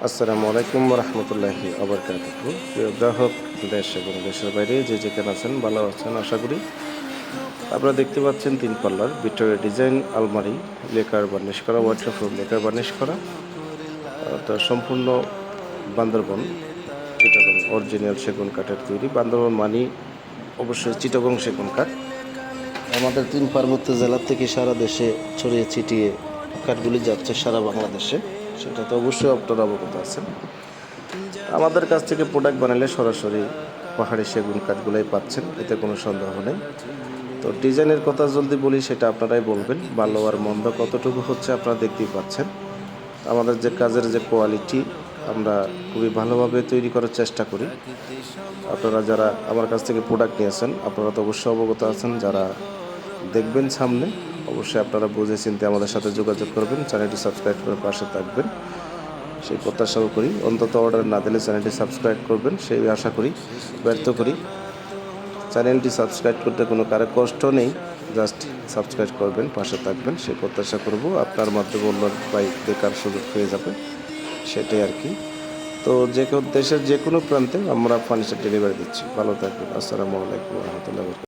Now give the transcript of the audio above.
আসসালামু আলাইকুম রহমতুল্লাহি আবরকাতুহু। প্রিয় গ্রাহক, দেশ এবং দেশের বাইরে যে যেখানে আছেন ভালো আছেন আশা করি। আপনারা দেখতে পাচ্ছেন 3 পাল্লার ভিক্টোরিয়া ডিজাইন আলমারি, লেকার বার্নিশ করা, ওয়াটারপ্রুফ লেকার বার্নিশ করা। এটা সম্পূর্ণ বান্দরবন চিটাগং অরিজিনাল সেগুন কাঠের তৈরি। বান্দরবন মানি অবশ্যই চিটাগং সেগুন কাঠ। আমাদের 3 পার্বত্য জেলা থেকে সারা দেশে ছড়িয়ে ছিটিয়ে কাঠগুলি যাচ্ছে সারা বাংলাদেশে, সেটা তো অবশ্যই আপনারা অবগত আছেন। আমাদের কাছ থেকে প্রোডাক্ট বানালে সরাসরি পাহাড়ি সেগুন কাঠগুলোই পাচ্ছেন, এতে কোনো সন্দেহ নেই। তো ডিজাইনের কথা যদি বলি সেটা আপনারাই বলবেন, ভালো আর মন্দ কতটুকু হচ্ছে আপনারা দেখতেই পাচ্ছেন। আমাদের যে কাজের যে কোয়ালিটি আমরা খুবই ভালোভাবে তৈরি করার চেষ্টা করি। আপনারা যারা আমার কাছ থেকে প্রোডাক্ট নিয়েছেন আপনারা তো অবশ্যই অবগত আছেন, যারা দেখবেন সামনে অবশ্যই আপনারা বুঝে চিনতে আমাদের সাথে যোগাযোগ করবেন, চ্যানেলটি সাবস্ক্রাইব করে পাশে থাকবেন সেই প্রত্যাশাও করি। অন্তত অর্ডার না দিলে চ্যানেলটি সাবস্ক্রাইব করবেন সেই আশা করি, ব্যর্থ করি। চ্যানেলটি সাবস্ক্রাইব করতে কোনো কারো কষ্ট নেই, জাস্ট সাবস্ক্রাইব করবেন, পাশে থাকবেন সেই প্রত্যাশা করব। আপনার মাধ্যমে অন্য ভাই দেখার সুযোগ পেয়ে যাবে, সেটাই আর কি। তো দেশের যে কোনো প্রান্তে আমরা ফার্নিচার ডেলিভারি দিচ্ছি। ভালো থাকবেন। আসসালামু আলাইকুম রহমতুল্লাহ।